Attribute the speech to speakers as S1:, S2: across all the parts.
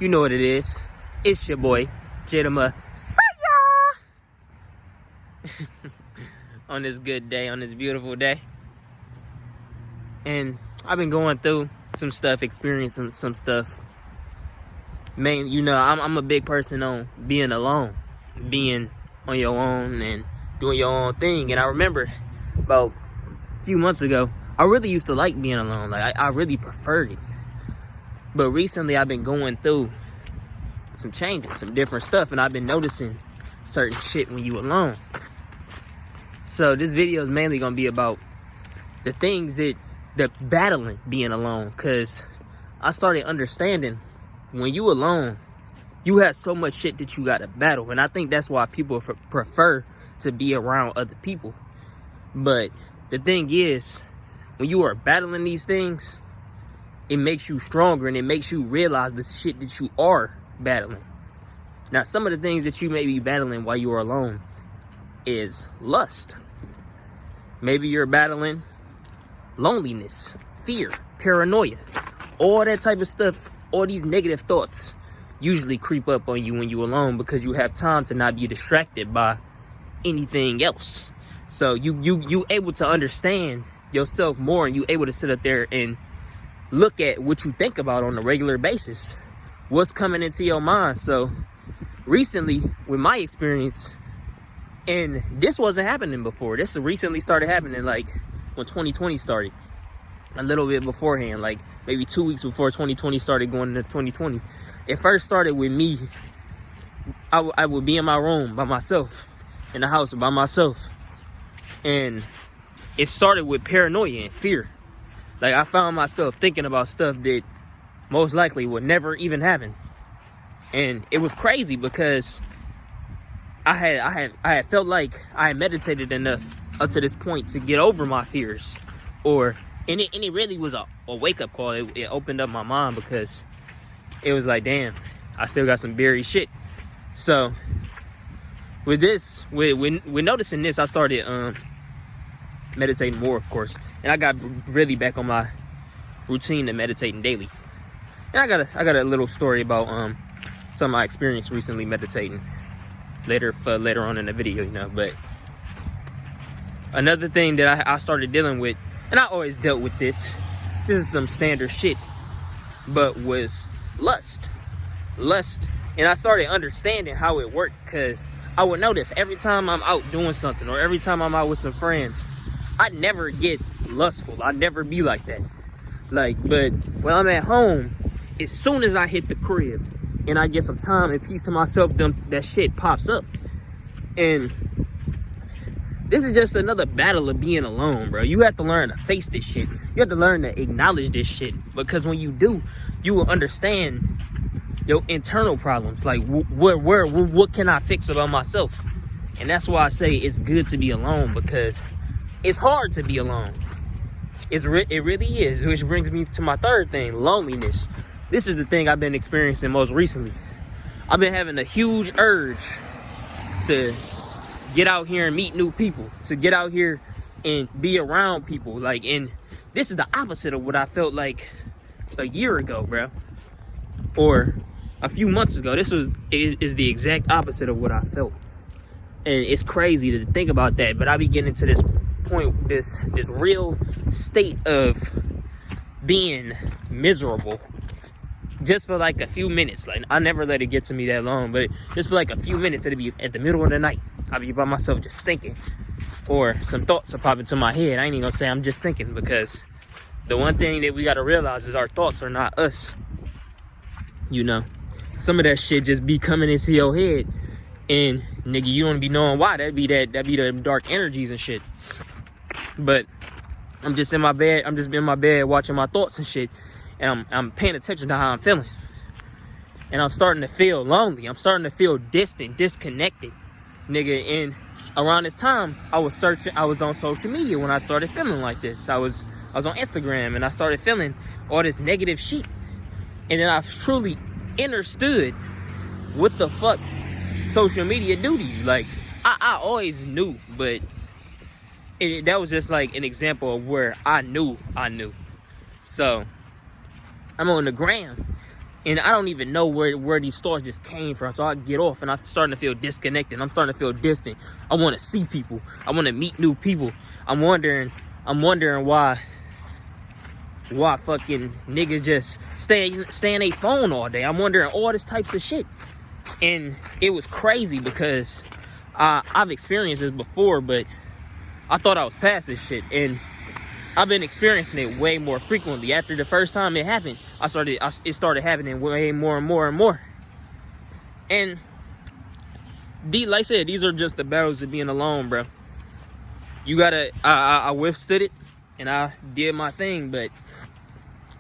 S1: You know what it is. It's your boy, Jidama Saya. On this good day, on this beautiful day. And I've been going through some stuff, experiencing some stuff. Man, you know, I'm a big person on being alone, being on your own and doing your own thing. And I remember about a few months ago, I really used to like being alone. Like, I really preferred it. But recently, I've been going through some changes, some different stuff, and I've been noticing certain shit when you alone. So this video is mainly gonna be about the things that battling being alone, because I started understanding when you alone, you have so much shit that you gotta battle, and I think that's why people prefer to be around other people. But the thing is, when you are battling these things, it makes you stronger and it makes you realize the shit that you are battling. Now, some of the things that you may be battling while you are alone is lust. Maybe you're battling loneliness, fear, paranoia, all that type of stuff. All these negative thoughts usually creep up on you when you're alone because you have time to not be distracted by anything else. So you able to understand yourself more, and you able to sit up there and look at what you think about on a regular basis, what's coming into your mind. So recently, with my experience, and this wasn't happening before, this recently started happening, like when 2020 started, a little bit beforehand, like maybe 2 weeks before 2020 started going into 2020. It first started with me. I would be in my room by myself, in the house by myself, and it started with paranoia and fear. Like, I found myself thinking about stuff that most likely would never even happen. And it was crazy because I had felt like I had meditated enough up to this point to get over my fears. And it really was a wake-up call. It opened up my mind because it was like, damn, I still got some buried shit. So with this, with noticing this, I started meditating more, of course, and I got really back on my routine of meditating daily. And I got a little story about some of my experience recently meditating later on in the video, you know. But another thing that I started dealing with, and I always dealt with this is some standard shit, but was lust. And I started understanding how it worked, because I would notice every time I'm out doing something, or every time I'm out with some friends, I never get lustful. I never be like that. But when I'm at home, as soon as I hit the crib and I get some time and peace to myself, that shit pops up. And this is just another battle of being alone, bro. You have to learn to face this shit. You have to learn to acknowledge this shit, because when you do, you will understand your internal problems. Like, what can I fix about myself? And that's why I say it's good to be alone, because it's hard to be alone. It really is. Which brings me to my third thing, loneliness. This is the thing I've been experiencing most recently. I've been having a huge urge to get out here and meet new people, to get out here and be around people. Like, and this is the opposite of what I felt like a year ago, bro, or a few months ago. This is the exact opposite of what I felt. And it's crazy to think about that, but I be getting to this point, this real state of being miserable just for like a few minutes. Like, I never let it get to me that long, but just for like a few minutes, it'll be at the middle of the night. I'll be by myself just thinking, or some thoughts will pop into my head. I ain't even gonna say I'm just thinking, because the one thing that we gotta realize is our thoughts are not us. You know, some of that shit just be coming into your head, and nigga, you don't be knowing why. That be the dark energies and shit. But I'm just in my bed. I'm just in my bed watching my thoughts and shit, and I'm paying attention to how I'm feeling. And I'm starting to feel lonely. I'm starting to feel distant, disconnected, nigga. And around this time, I was on social media when I started feeling like this. I was on Instagram, and I started feeling all this negative shit. And then I truly understood what the fuck social media do to you. Like, I always knew, but that was just like an example of where I knew. So I'm on the gram, And I don't even know where these thoughts just came from. So I get off and I'm starting to feel disconnected. I'm starting to feel distant. I want to see people. I want to meet new people. I'm wondering why fucking niggas just stay on their phone all day. I'm wondering all this types of shit. And it was crazy because I've experienced this before, but I thought I was past this shit. And I've been experiencing it way more frequently. After the first time it happened, it started happening way more and more and more. And like I said, these are just the battles of being alone, bro. You gotta, I withstood it and I did my thing, but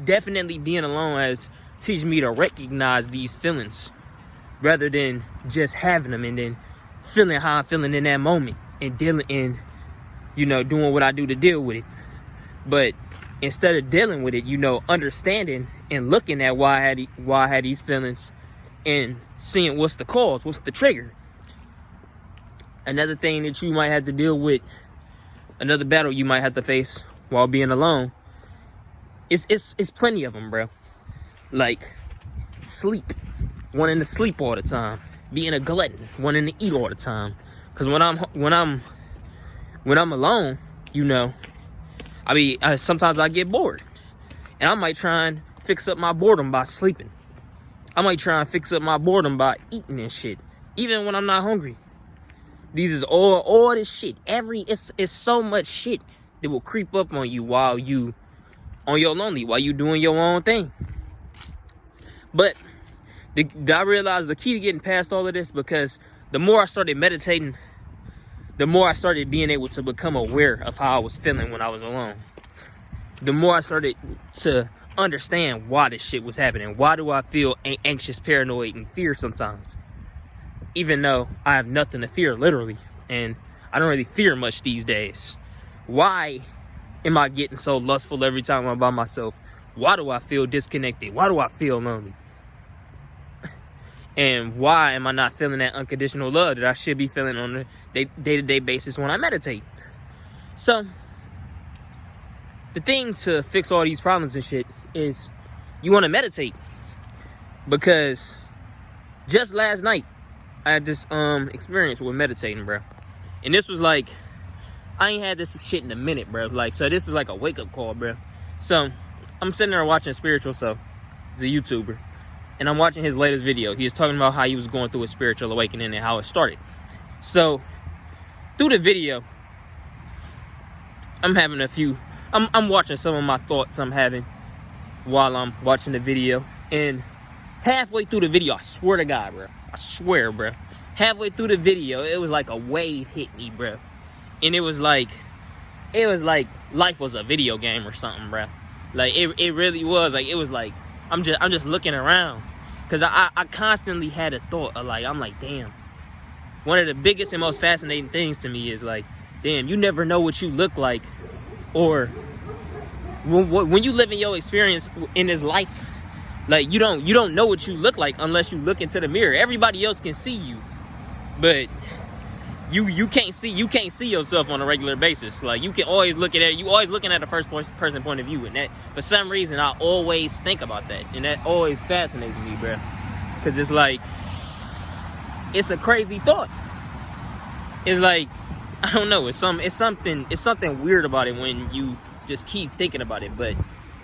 S1: definitely being alone has teach me to recognize these feelings rather than just having them and then feeling how I'm feeling in that moment and dealing and, you know, doing what I do to deal with it. But instead of dealing with it, you know, understanding and looking at why I had these feelings and seeing what's the cause, what's the trigger. Another thing that you might have to deal with, another battle you might have to face while being alone, it's plenty of them, bro. Like sleep, wanting to sleep all the time, being a glutton, wanting to eat all the time. Because when I'm alone, you know, sometimes I get bored. And I might try and fix up my boredom by sleeping. I might try and fix up my boredom by eating and shit. Even when I'm not hungry. These is all this shit. It's so much shit that will creep up on you while you on your lonely, while you doing your own thing. But I realized the key to getting past all of this, because the more I started meditating, the more I started being able to become aware of how I was feeling when I was alone. The more I started to understand why this shit was happening. Why do I feel anxious, paranoid, and fear sometimes? Even though I have nothing to fear, literally. And I don't really fear much these days. Why am I getting so lustful every time I'm by myself? Why do I feel disconnected? Why do I feel lonely? And why am I not feeling that unconditional love that I should be feeling on a day-to-day basis when I meditate? So, the thing to fix all these problems and shit is you want to meditate. Because just last night, I had this experience with meditating, bro. And this was like, I ain't had this shit in a minute, bro. Like, so this is like a wake-up call, bro. So, I'm sitting there watching Spiritual Self. He's a YouTuber. And I'm watching his latest video. He was talking about how he was going through a spiritual awakening and how it started. So, through the video, I'm watching some of my thoughts I'm having while I'm watching the video. And halfway through the video, I swear to God, bro. I swear, bro. Halfway through the video, it was like a wave hit me, bro. And it was like life was a video game or something, bro. Like, it really was. Like, it was like, I'm just looking around. Because I constantly had a thought of like, I'm like, damn. One of the biggest and most fascinating things to me is like, damn, you never know what you look like. Or when you live in your experience in this life, like, you don't know what you look like unless you look into the mirror. Everybody else can see you. But you can't see yourself on a regular basis. Like, you can always look at it. You always looking at the first person point of view, and that, for some reason, I always think about that, and that always fascinates me, bro. Because it's like, it's a crazy thought. It's like, I don't know. It's something weird about it when you just keep thinking about it. But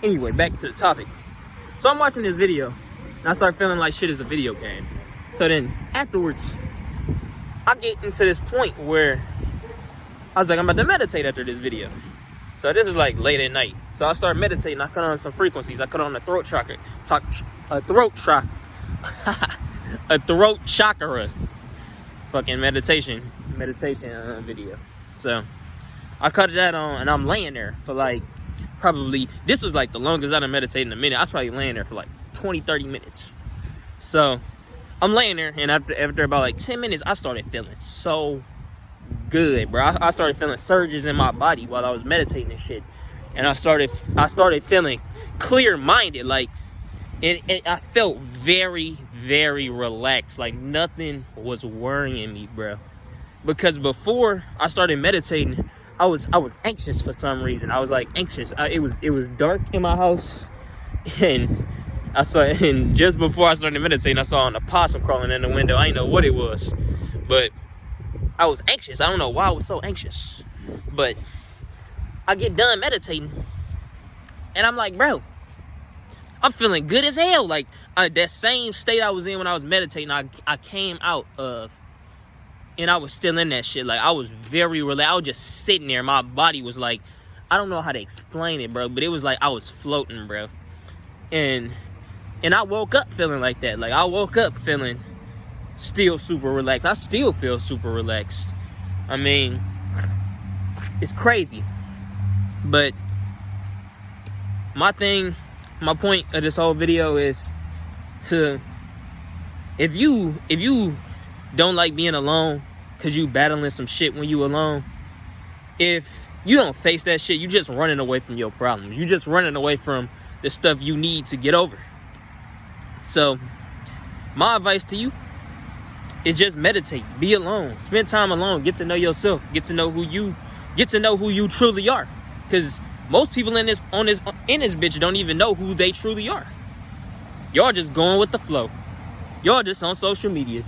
S1: anyway, back to the topic. So I'm watching this video, and I start feeling like shit is a video game. So then afterwards, I get into this point where I was like, I'm about to meditate after this video. So this is like late at night. So I start meditating. I cut on some frequencies. I cut on the throat chakra. A throat chakra. Fucking meditation video. So I cut that on, and I'm laying there for like, probably, this was like the longest I've been meditating in a minute. I was probably laying there for like 20-30 minutes. So I'm laying there, and after about like 10 minutes, I started feeling so good, bro. I started feeling surges in my body while I was meditating and shit. And I started feeling clear-minded. Like, I felt very, very relaxed. Like, nothing was worrying me, bro. Because before I started meditating, I was anxious for some reason. I was like anxious. It was dark in my house, and I saw, and just before I started meditating, I saw an opossum crawling in the window. I didn't know what it was, but I was anxious. I don't know why I was so anxious, but I get done meditating, and I'm like, bro, I'm feeling good as hell. Like, that same state I was in when I was meditating, I came out of, and I was still in that shit. Like, I was very relaxed. I was just sitting there. My body was like, I don't know how to explain it, bro, but it was like I was floating, bro. And I woke up feeling like that. Like, I woke up feeling still super relaxed. I still feel super relaxed. I mean, it's crazy. But my point of this whole video is to, if you don't like being alone because you battling some shit when you alone, if you don't face that shit, you just running away from your problems. You just running away from the stuff you need to get over. So my advice to you is just meditate, be alone, spend time alone, get to know yourself, get to know who you truly are. Because most people in this bitch don't even know who they truly are. Y'all just going with the flow. Y'all just on social media.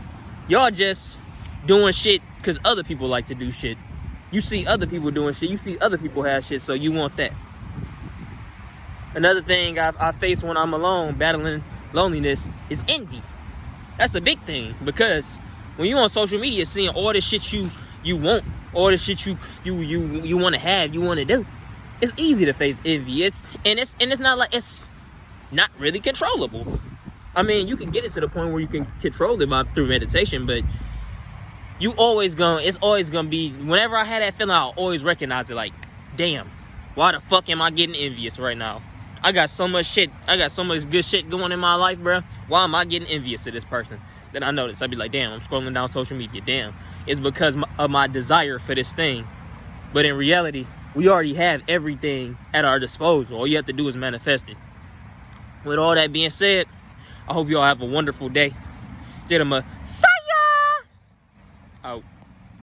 S1: Y'all just doing shit because other people like to do shit. You see other people doing shit. You see other people have shit, so you want that. Another thing I face when I'm alone, battling loneliness, is envy. That's a big thing, because when you on social media seeing all the shit you want, all the shit you want to have, you want to do, it's easy to face envy. It's not like, it's not really controllable. I mean, you can get it to the point where you can control it through meditation, but it's always gonna be, whenever I had that feeling, I'll always recognize it. Like, damn, why the fuck am I getting envious right now? I got so much good shit going in my life, bro. Why am I getting envious of this person? Then I notice, I'd be like, damn, I'm scrolling down social media. Damn, it's because of my desire for this thing. But in reality, we already have everything at our disposal. All you have to do is manifest it. With all that being said, I hope you all have a wonderful day. Get 'em a Saya out.